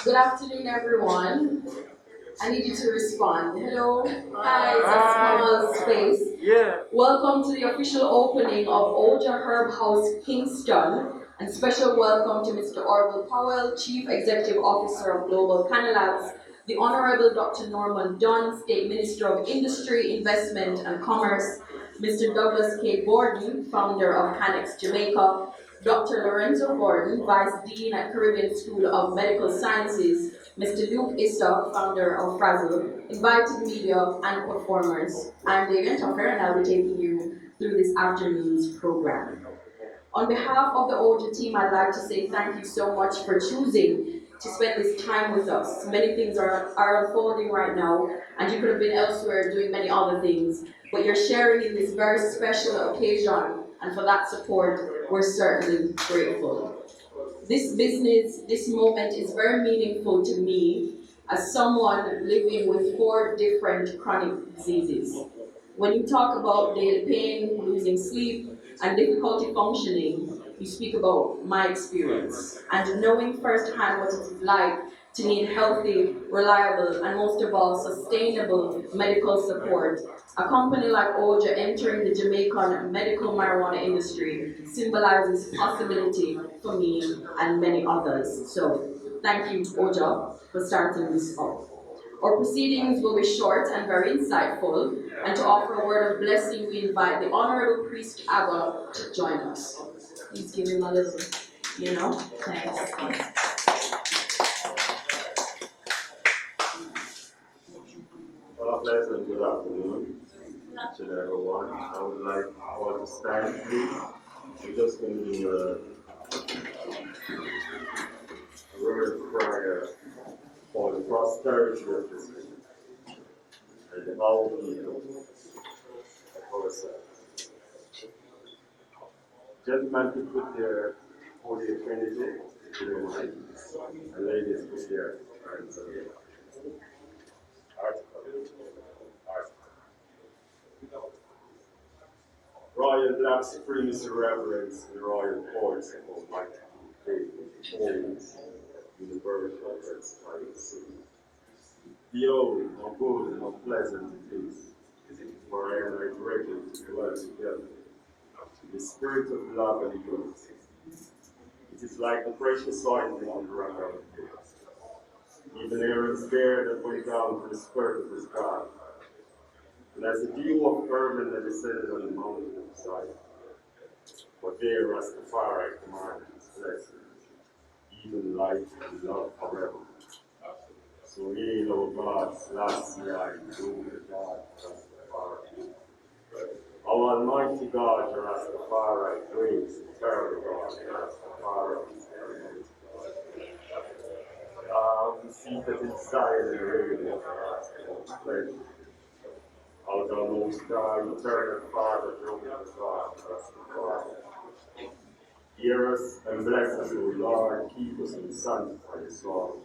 Good afternoon, everyone. I need you to respond. Hello. Hi, it's a small space. Yeah. Welcome to the official opening of OHJA Herb House, Kingston. And special welcome to Mr. Orville Powell, Chief Executive Officer of Global Cannabis, the Honourable Dr. Norman Dunn, State Minister of Industry, Investment and Commerce, Mr. Douglas K. Gordon, founder of Canex Jamaica, Dr. Lorenzo Gordon, Vice Dean at Caribbean School of Medical Sciences, Mr. Luke Issa, founder of Frazzle, invited media and performers. I'm Davianne Tucker and I'll be taking you through this afternoon's program. On behalf of the OHJA team, I'd like to say thank you so much for choosing to spend this time with us. Many things are unfolding right now, and you could have been elsewhere doing many other things, but you're sharing in this very special occasion, and for that support, we're certainly grateful. This business, this moment is very meaningful to me as someone living with 4 different chronic diseases. When you talk about daily pain, losing sleep, and difficulty functioning, you speak about my experience. And knowing firsthand what it is like to need healthy, reliable, and most of all, sustainable medical support, a company like OHJA entering the Jamaican medical marijuana industry symbolizes possibility for me and many others. So, thank you, OHJA, for starting this off. Our proceedings will be short and very insightful, and to offer a word of blessing, we invite the Honourable Priest ABBA to join us. Please give him a little, thanks. Well, pleasant good afternoon to everyone. I would like all to stand, please. We're just going to do a word of prayer for the prosperity of this country and the well-being of ourselves. Gentlemen could put their Holy Trinity in their mind, and ladies put their hands on their article. Royal Black Supremacy Reverence in the Royal Courts of Almighty Faith, Holiness, Universal Transparency. Behold, how good and how pleasant it is for I and I brethren to dwell together in the spirit of love and unity. It is like the precious ointment on the rock of the day. Even Aaron's beard that went down to the skirt of his garment. And as the dew of Hermon that descended on the mountain of Zion, for there Rastafari commanded his blessing, even life and love forever. So hail our God, last year, glory to God, Rastafari. Our Almighty God, Rastafari, grace, eternal God, Rastafari. We see that in Zion and radio, Rastafari. Out of most high, eternal Father, glory to God, Rastafari. Hear us and bless us, O Lord, keep us and sanctify us all.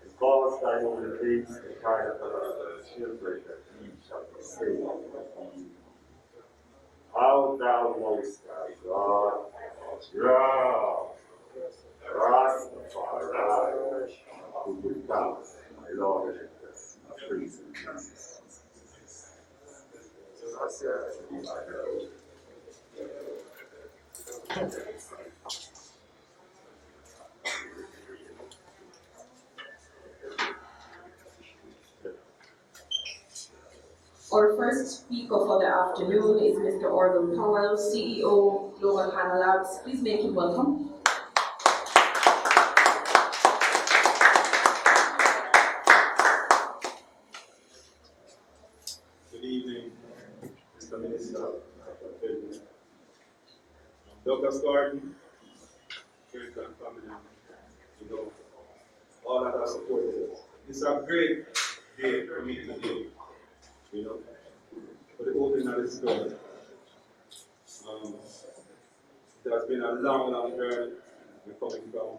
And cause thine own face to shine upon us, and children that we shall be saved. How thou most high God, Rastafari, who give thanks, my Lord and us, praise in Jesus. Our first speaker for the afternoon is Mr. Orville Powell, CEO, Global Cannabis. Please make him welcome. Good evening, Mr. Minister. Dr. Gordon, friends and family, all that have supported us. It's a great day for me today, for the opening of this door. It has been a long journey. We're coming from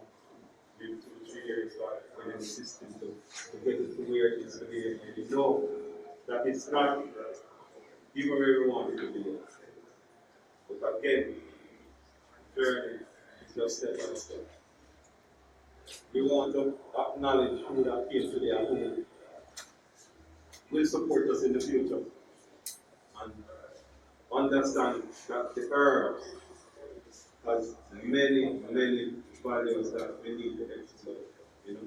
maybe 2 or 3 years back in the system to get it to where it is today. And you know that it's not even where we want it to be. But again, journey is just step by step. We want to acknowledge who that came today and who will support us in the future. And understand that the herbs has many, many values that we need to explore. You know,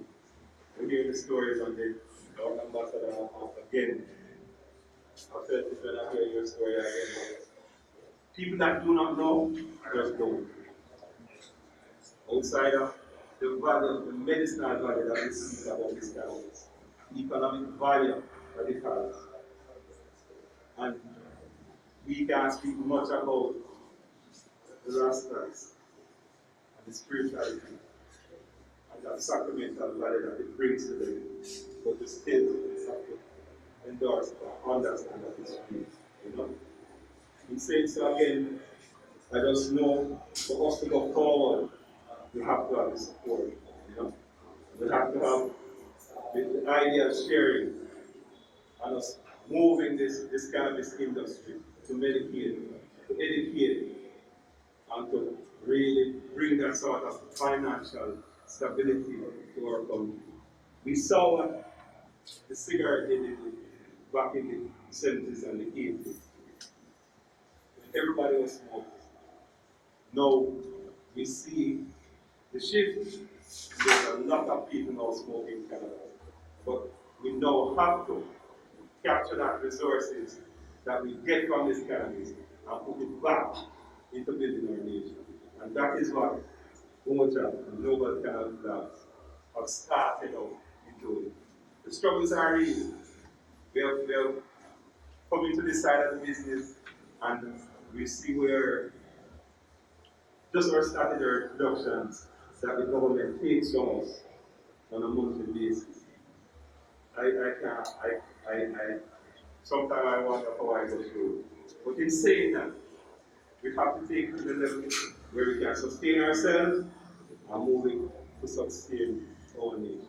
we hear the stories on the ambassador again. I felt it when I hear your story again. People that do not know, just don't. Outside of the value, the medicinal value that we speak about this cannabis, the economic value that it has. And we can't speak much about the Rastas and the spirituality and that sacramental value that it brings to them, but the still have to endorse it and understand that it's true. You know? In saying so again, I just know for us to go forward, we have to have the support. You know? We have to have the idea of sharing and us moving this cannabis industry to Medicaid, to educate, and to really bring that sort of financial stability to our country. We saw the cigarette industry back in the 70s and the 80s. Everybody was smoking. Now we see the shift. There's a lot of people now smoking cannabis. But we now have to capture that resources that we get from this cannabis and put it back into building our nation. And that is what OHJA and Global Cannabis Labs have started out doing. The struggles are real. We have come into this side of the business and we see where just our started our productions that the government takes from us on a monthly basis. Sometimes I wonder how I go through. But in saying that, we have to take it to the level where we can sustain ourselves and moving to sustain our nation.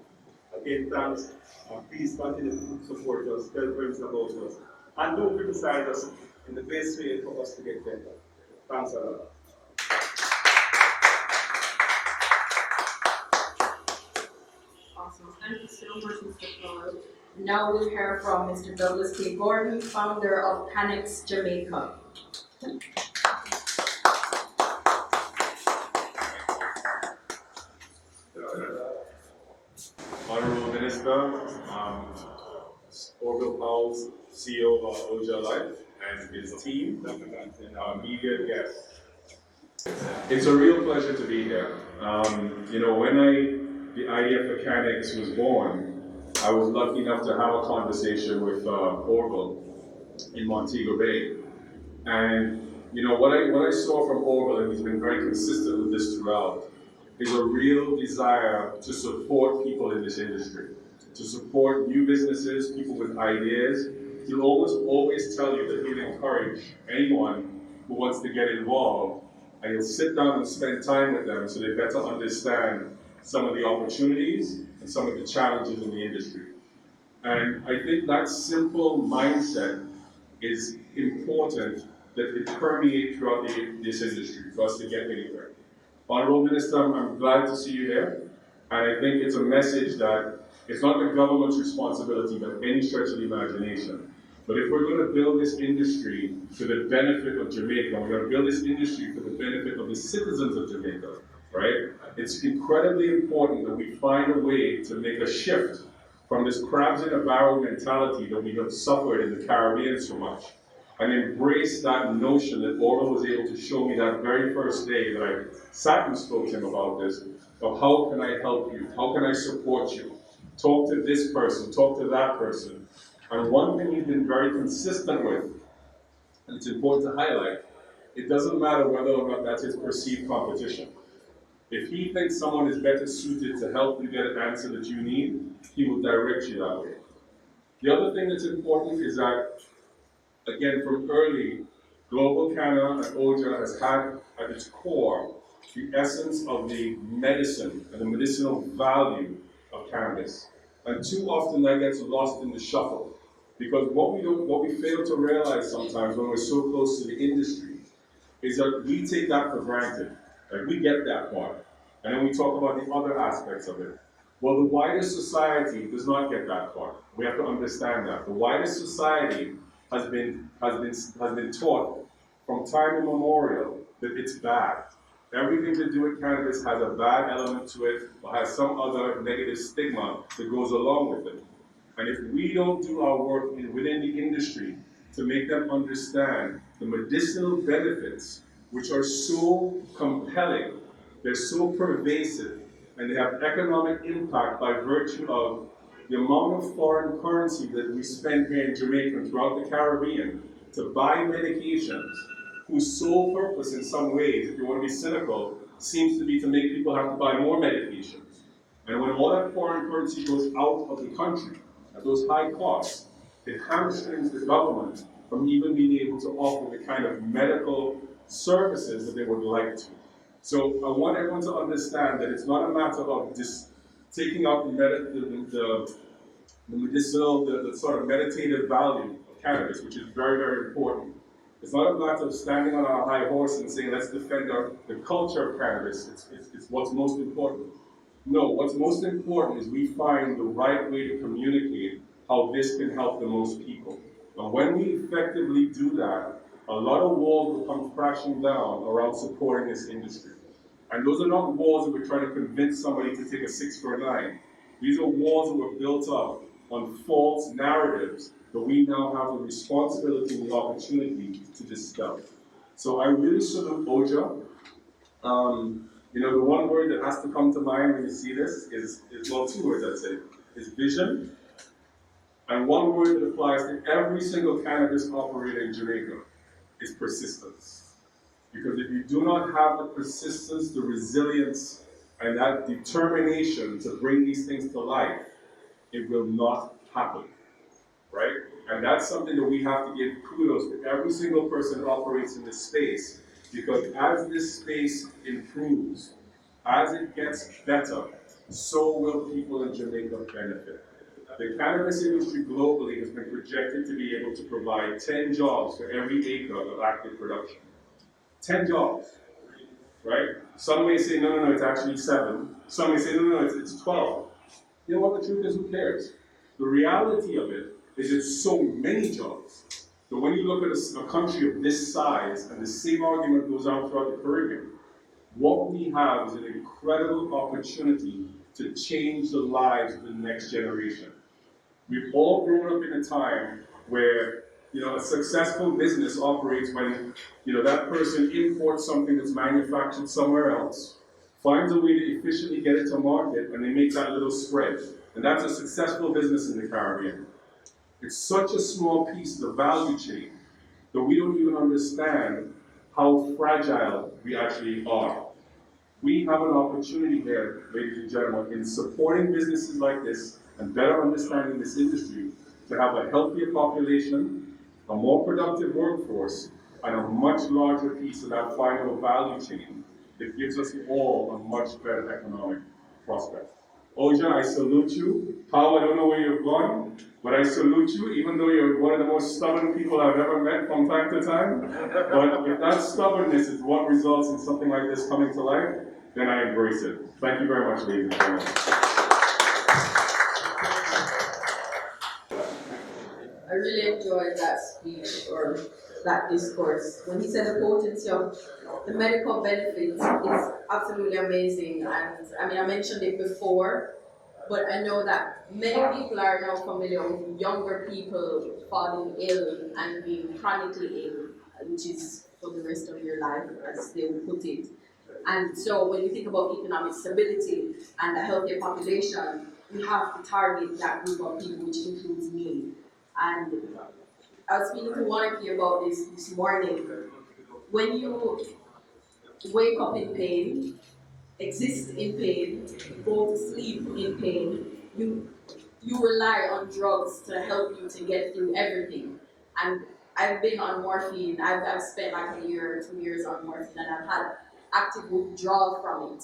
Again, thanks, and please continue to support us, tell friends about us, and don't criticize us in the best way for us to get better. Thanks a lot. Awesome. Thank you so much, Mr. Powell. Now we'll hear from Mr. Douglas K. Gordon, founder of Canex Jamaica. Honourable Minister, Orville Powell, CEO of OHJA Life, and his team, and our media guests. It's a real pleasure to be here. You know, when the idea for Canex was born, I was lucky enough to have a conversation with Orville in Montego Bay. And you know, what I saw from Orville, and he's been very consistent with this throughout, is a real desire to support people in this industry, to support new businesses, people with ideas. He'll always tell you that he'll encourage anyone who wants to get involved, and he'll sit down and spend time with them so they better understand some of the opportunities and some of the challenges in the industry. And I think that simple mindset is important that it permeates throughout this industry for us to get anywhere. Honourable Minister, I'm glad to see you here, and I think it's a message that it's not the government's responsibility by any stretch of the imagination. But if we're going to build this industry for the benefit of Jamaica, we're going to build this industry for the benefit of the citizens of Jamaica, right? It's incredibly important that we find a way to make a shift from this crabs in a barrel mentality that we have suffered in the Caribbean so much, and embrace that notion that Orville was able to show me that very first day that I sat and spoke to him about this, of how can I help you, how can I support you, talk to this person, talk to that person. And one thing he's been very consistent with, and it's important to highlight, it doesn't matter whether or not that's his perceived competition. If he thinks someone is better suited to help you get an answer that you need, he will direct you that way. The other thing that's important is that, again, from early, Global Canada and OHJA has had at its core the essence of the medicine and the medicinal value of cannabis. And too often that gets lost in the shuffle. Because what we fail to realize sometimes when we're so close to the industry is that we take that for granted. Like, we get that part. And then we talk about the other aspects of it. Well, the wider society does not get that far. We have to understand that. The wider society has been taught from time immemorial that it's bad. Everything to do with cannabis has a bad element to it, or has some other negative stigma that goes along with it. And if we don't do our work within the industry to make them understand the medicinal benefits, which are so compelling, they're so pervasive, and they have economic impact by virtue of the amount of foreign currency that we spend here in Jamaica and throughout the Caribbean to buy medications, whose sole purpose in some ways, if you want to be cynical, seems to be to make people have to buy more medications. And when all that foreign currency goes out of the country at those high costs, it hamstrings the government from even being able to offer the kind of medical services that they would like to. So I want everyone to understand that it's not a matter of just taking out the medicinal, the sort of meditative value of cannabis, which is very, very important. It's not a matter of standing on our high horse and saying, let's defend the culture of cannabis. It's what's most important. No, what's most important is we find the right way to communicate how this can help the most people. And when we effectively do that, a lot of walls will come crashing down around supporting this industry. And those are not walls that we're trying to convince somebody to take a 6 for a 9. These are walls that were built up on false narratives that we now have the responsibility and the opportunity to dispel. So I really salute OHJA. The one word that has to come to mind when you see this is well, 2 words I'd say, is vision. And one word that applies to every single cannabis operator in Jamaica is persistence. Because if you do not have the persistence, the resilience, and that determination to bring these things to life, it will not happen, right? And that's something that we have to give kudos to every single person that operates in this space, because as this space improves, as it gets better, so will people in Jamaica benefit. The cannabis industry globally has been projected to be able to provide 10 jobs for every acre of active production. 10 jobs, right? Some may say, no, it's actually 7. Some may say, no, it's 12. You know what the truth is, who cares? The reality of it is it's so many jobs. So when you look at a country of this size, and the same argument goes on throughout the Caribbean, what we have is an incredible opportunity to change the lives of the next generation. We've all grown up in a time where, a successful business operates when, that person imports something that's manufactured somewhere else, finds a way to efficiently get it to market, and they make that little spread. And that's a successful business in the Caribbean. It's such a small piece of the value chain that we don't even understand how fragile we actually are. We have an opportunity here, ladies and gentlemen, in supporting businesses like this and better understanding this industry to have a healthier population, a more productive workforce, and a much larger piece of that final value chain that gives us all a much better economic prospect. OHJA, I salute you. Powell, I don't know where you've gone, but I salute you, even though you're one of the most stubborn people I've ever met from time to time. But if that stubbornness is what results in something like this coming to life, then I embrace it. Thank you very much, ladies and gentlemen. I really enjoyed that speech or that discourse. When he said the potency of the medical benefits is absolutely amazing. And I mentioned it before, but I know that many people are now familiar with younger people falling ill and being chronically ill, which is for the rest of your life, as they would put it. And so when you think about economic stability and a healthier population, we have to target that group of people, which includes me. And I was speaking to one of you about this morning. When you wake up in pain, exist in pain, go to sleep in pain, you rely on drugs to help you to get through everything. And I've been on morphine. I've spent like a year, 2 years on morphine, and I've had active withdrawal from it.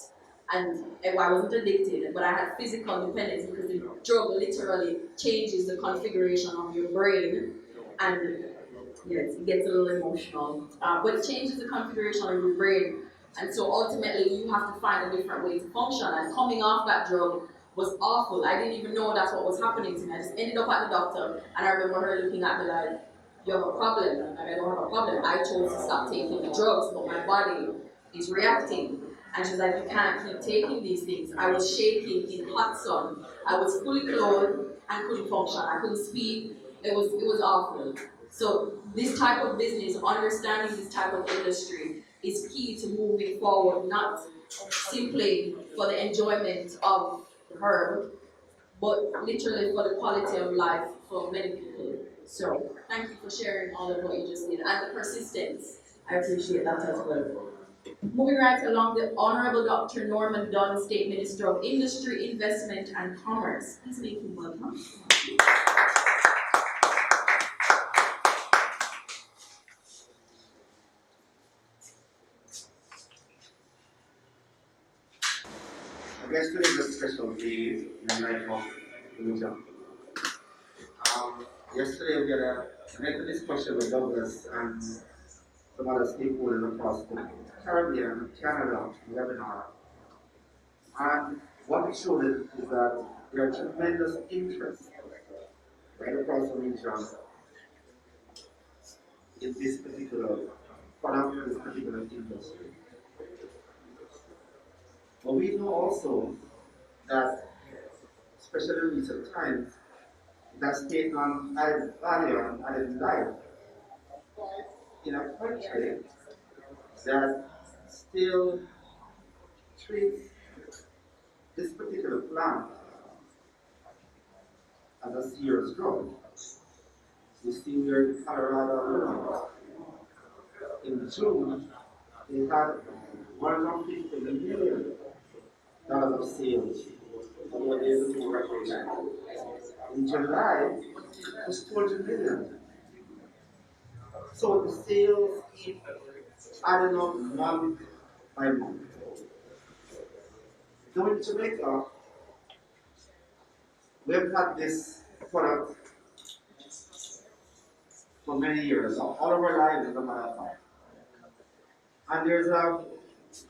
And I wasn't addicted, but I had physical dependence because the drug literally changes the configuration of your brain. And yes, it gets a little emotional. But it changes the configuration of your brain. And so ultimately, you have to find a different way to function. And coming off that drug was awful. I didn't even know that's what was happening to me. I just ended up at the doctor, and I remember her looking at me like, you have a problem. I'm like, I don't have a problem. I chose to stop taking the drugs, but my body is reacting. And she's like, you can't keep taking these things. I was shaking in hot sun. I was fully clothed and couldn't function. I couldn't speak. It was awful. So this type of business, understanding this type of industry is key to moving forward, not simply for the enjoyment of the herb, but literally for the quality of life for many people. So thank you for sharing all of what you just did and the persistence. I appreciate that as well. Moving right along, the Honourable Dr. Norman Dunn, State Minister of Industry, Investment and Commerce. Please make him welcome. I guess today is a special day in the life of religion. Yesterday we had a discussion with Douglas and some other stakeholders across the Caribbean, Canada, webinar. And what we showed is that there are tremendous interest right across the region in this particular product, this particular industry. But we know also that, especially in recent times, that's taken on added value and added life in a country that still treats this particular plant as a serious drug. You see, we're in Colorado. In June, they had $150 million of sales of what they do recreational. In July, it was 200 million. So the sales keep adding up month by month. Now in Jamaica, we've had this product for many years, all of our lives as a matter of fact. And there's a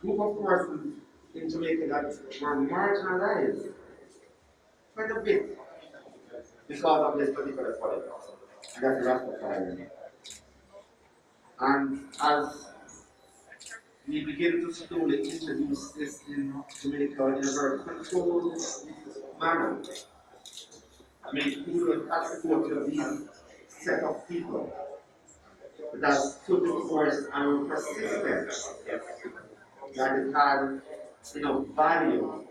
group of persons in Jamaica that were marginalized quite a bit because of this particular product. And that's Rastafari. And as we begin to slowly introduce this in Jamaica in a very controlled manner, I mean, people have support to these set of people that stood the course and were persistent, that it had value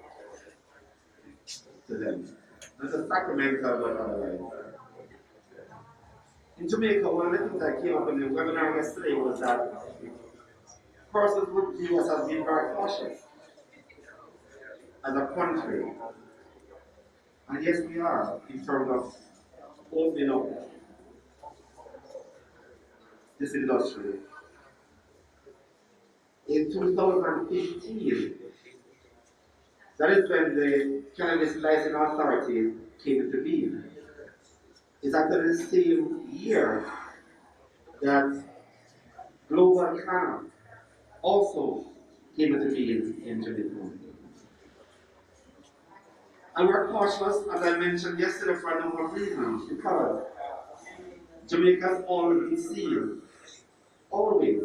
to them. Not a sacramental, but otherwise. In Jamaica, one of the things that came up in the webinar yesterday was that persons would view us as being very cautious as a country. And yes, we are, in terms of opening up this industry. In 2015, that is when the Cannabis Licensing Authority came into being. It's actually the same year that Global Canna also came into being in Jamaica. And we're cautious, as I mentioned yesterday, for a number of reasons, because Jamaica has always been seen, always,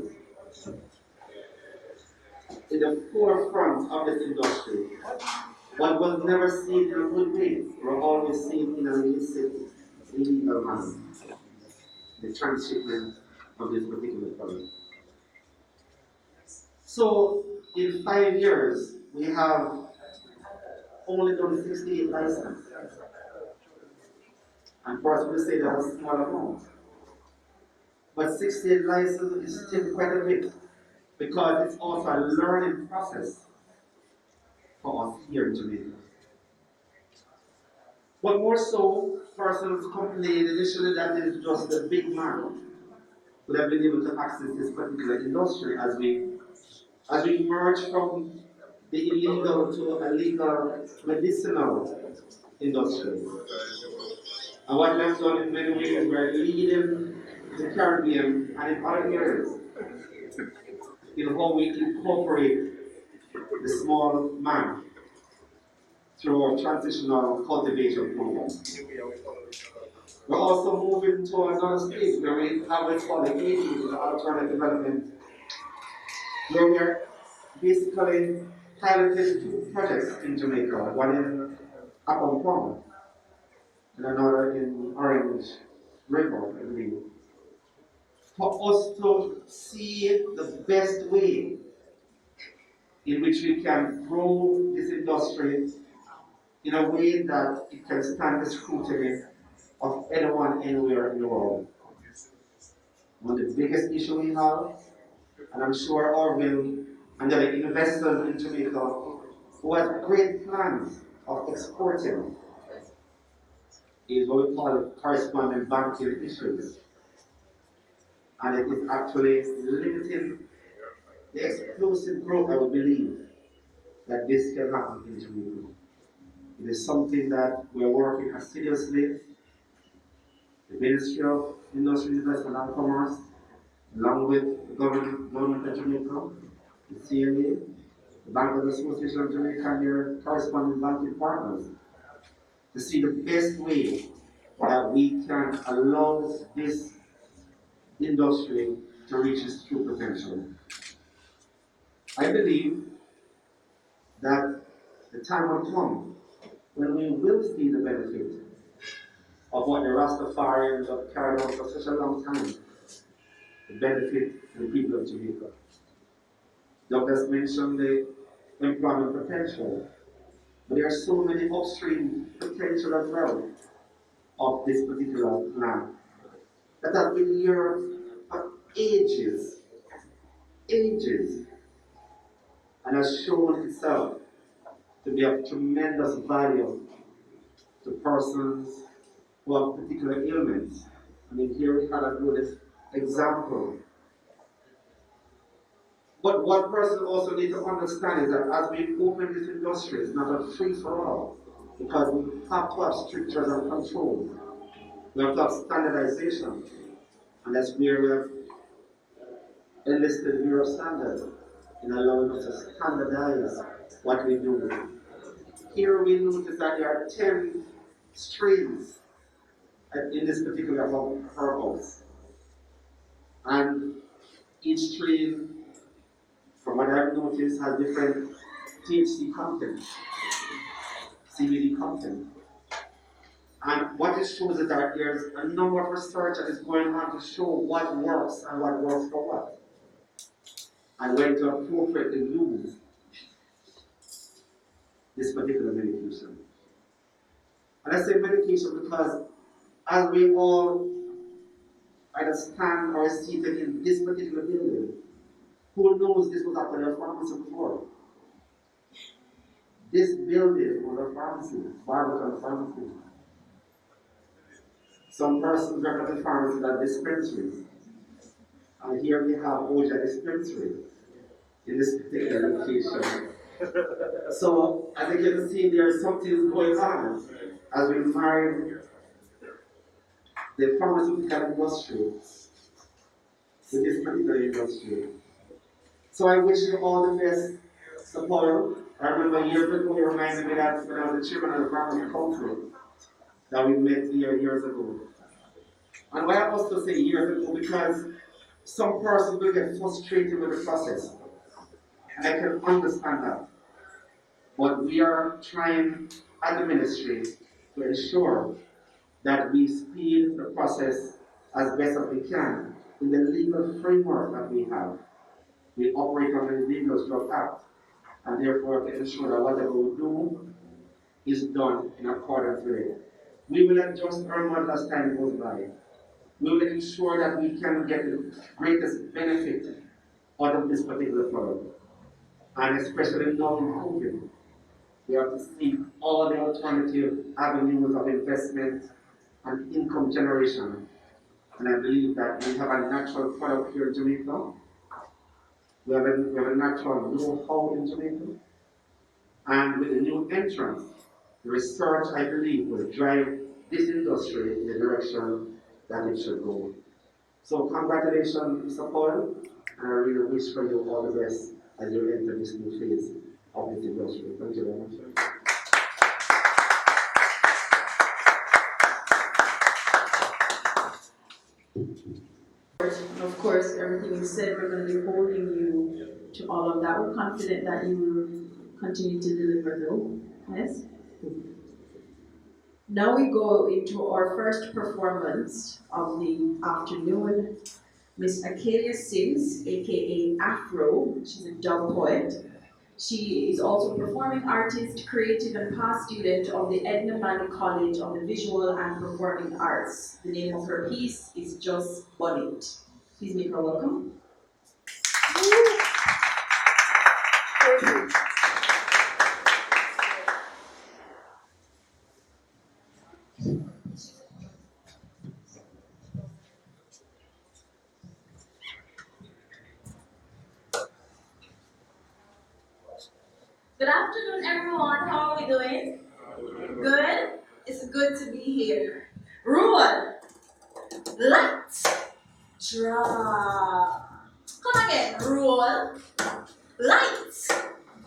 in the forefront of this industry. What was never seen in a good way, were always seen in an illicit, illegal manner. The transshipment of this particular product. So, in 5 years, we have only done 68 licenses. And for us, we say that's a small amount. But 68 licenses is still quite a bit, because it's also a learning process for us here in Jamaica. But more so, persons complain initially that it is just the big man who have been able to access this particular industry as we merge from the illegal to a legal medicinal industry. And what we have done in many ways, we're leading the Caribbean and in other areas in how we incorporate the small man through our transitional cultivation program. We're also moving to another stage where we have what's called the AD, the Alternative Development, where we are basically piloted two projects in Jamaica, one in ABBA and another in Orange River, I believe, for us to see the best way in which we can grow this industry in a way that it can stand the scrutiny of anyone anywhere in the world. One of the biggest issues we have, and I'm sure Orville and the investors in Jamaica who have great plans of exporting, is what we call correspondent banking issues. And it is actually limiting the explosive growth, I would believe, that this can happen in Jamaica. It is something that we're working assiduously. The Ministry of Industry, Investment and Commerce, along with the government of Jamaica, the CMA, the Bankers Association of Jamaica, and their corresponding banking partners, to see the best way that we can allow this industry to reach its true potential. I believe that the time will come when we will see the benefit of what the Rastafarians have carried on for such a long time, the benefit to the people of Jamaica. Douglas mentioned the employment potential, but there are so many upstream potential as well of this particular land that has been here for ages, and has shown itself to be of tremendous value to persons who have particular ailments. I mean, here we had a good example. But one person also needs to understand is that as we open this industry, it's not a free-for-all, because we have to have strictures and controls. We have to have standardization, and that's where we have enlisted Bureau standards in allowing us to standardize what we do. Here we notice that there are 10 strains in this particular herb house. And each strain, from what I've noticed, has different THC content, CBD content. And what it shows is that there's a number of research that is going on to show what works and what works for what, and when to appropriately use this particular medication. And I say medication because as we all either stand or are seated in this particular building, who knows this was actually a pharmacy before? This building was a pharmacy, Barbican Pharmacy. Some persons represent pharmacies at dispensaries. And here we have OHJA Dispensary in this particular location. So, as you can see, there is something going on as we marry the pharmaceutical industry with this particular industry. So I wish you all the best support. I remember years ago you reminded me that when I was the chairman of the Pharmacy Council that we met here years ago. And why I also say years ago, because some persons will get frustrated with the process. And I can understand that. But we are trying as a ministry to ensure that we speed the process as best as we can in the legal framework that we have. We operate under the Legal Drug Act, and therefore to ensure that whatever we do is done in accordance with it. We will adjust our model as time goes by. We will ensure that we can get the greatest benefit out of this particular product. And especially now in COVID, we have to seek all the alternative avenues of investment and income generation. And I believe that we have a natural product here in Jamaica. We have a natural know-how in Jamaica. And with the new entrance, the research, I believe, will drive this industry in the direction that it should go. So congratulations, Mr. Powell, and I really wish for you all the best as you enter this new phase of this industry. Thank you very much. everything you said. We're going to be holding you to all of that. We're confident that you will continue to deliver though. Yes? Now we go into our first performance of the afternoon. Miss Acadia Sims, aka AFRO, she's a dub poet. She is also a performing artist, creative and past student of the Edna Mann College of the Visual and Performing Arts. The name of her piece is Just Bonnet. Please make her welcome. Good afternoon, everyone. How are we doing? Good? It's good to be here. Rule. Light. Draw. Come again. Rule. Light.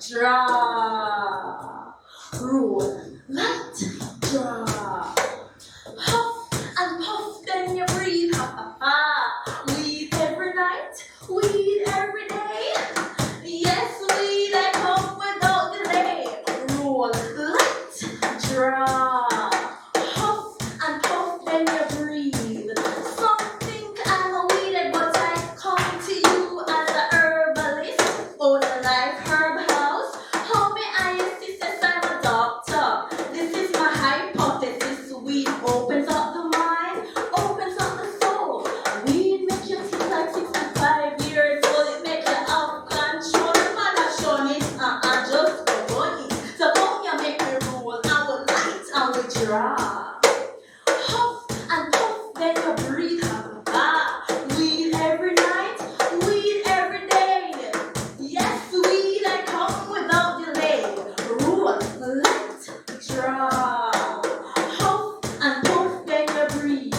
Draw. Rule. Light. Draw. Huff and puff, then you breathe. Ha ha ha. Weed every night. Weed every day. Yes, weed that come without delay. Roll, light, draw. Huff and puff, then you breathe. Some think I'm weeded, but I come to you as a herbalist. Oh, the Life Herb House. How may I assist as I'm a doctor? This is my hypothesis. Weed opens up the mind, opens up the soul. Weed makes you feel like 65 years old. It makes you out control. The man has shown it, just go on it. So come here, make me roll. I will light, I will draw. Huff and puff, then you breathe. Weed every night, weed every day. Yes, weed I come without delay. Roll, light, draw. Huff and puff, then you breathe.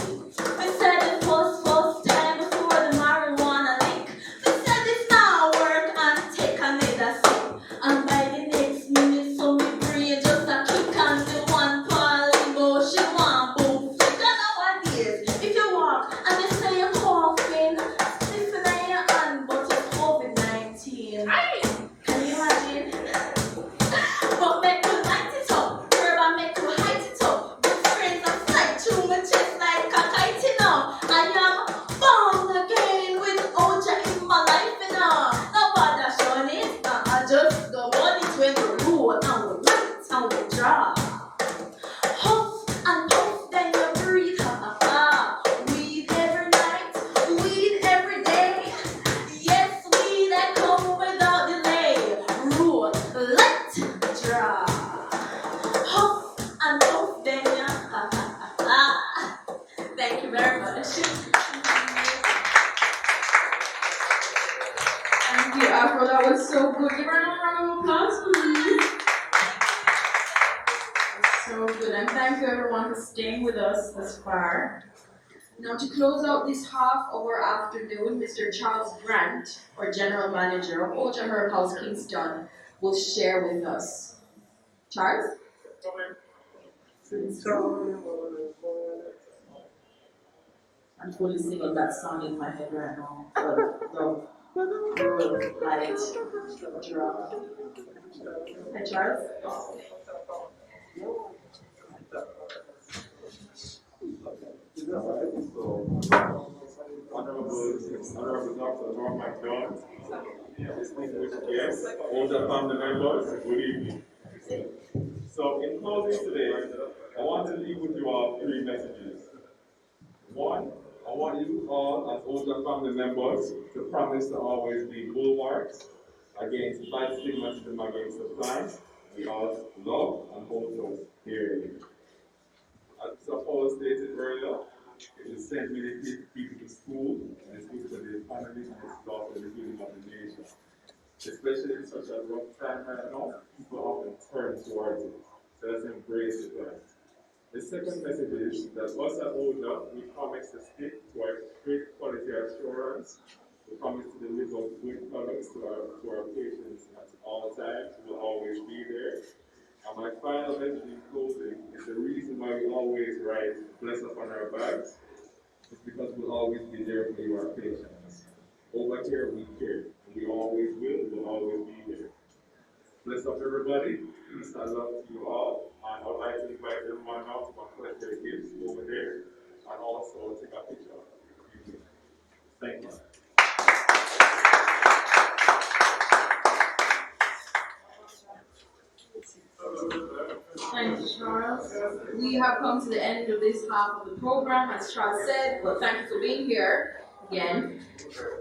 We said it first time before the marijuana lick. We said it now work and take another sip. And by the next minute, so we breathe just a kick and the one pal emotion one boom. Figure nowadays, if you walk and you say you're coughing, sniffing in your hand, but it's COVID-19. Can you imagine? But make you light it up, herb and make you height it up. Good friends are fly through my chest like a kite, you know. I am born again with OHJA in my life, you know. Nobody showing it, I just go on it when you roll and we light and we draw. Huff and puff, then you breathe, ha ha ha. Weed every night, weed every day. Yes, weed that come without delay. Roll, light, draw. Huff and puff, then you ha ha ha. Thank you very much. Thank you, Afro. That was so good. Give her a round of applause, please. So good. And thank you, everyone, for staying with us this far. Now, to close out this half of our afternoon, Mr. Charles Grant, our General Manager of OHJA Herb House, Kingston, will share with us. Charles? I'm fully singing that song in my head right now. Love, light, draw. Hi, Charles. Honourable Dr. Norman Dunn, distinguished guests, older family members, good evening. So in closing today, I want to leave with you all three messages. One, I want you all as older family members to promise to always be bulwarks against bad stigmatism against the plant. We all love and hold to dearly. As Paul stated earlier, it will send many people to school, and it's good for their families, and it's good for the healing of the nation. Especially in such a rough time right now, people often turn towards it. So let's embrace it right. The second message is that us at OHJA, we promise to stick to our strict quality assurance. We promise to deliver good products to our patients at all times. We will always be there. And my final message in closing is the reason why we always write bless upon our bags is because we'll always be there for you, our patients. Over here, we care. We always will, we'll always be there. Bless up everybody. Peace and love to you all. And I would like to invite everyone now to collect their gifts over there and also take a picture. Thank you. Thank you, Charles. We have come to the end of this half of the program, as Charles said, but thank you for being here again.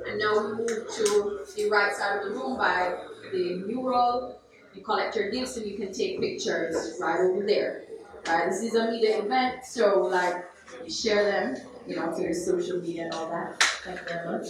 And now we move to the right side of the room by the mural. You collect your gifts and you can take pictures right over there. Right, this is a media event, so like you share them, to your social media and all that. Thank you very much.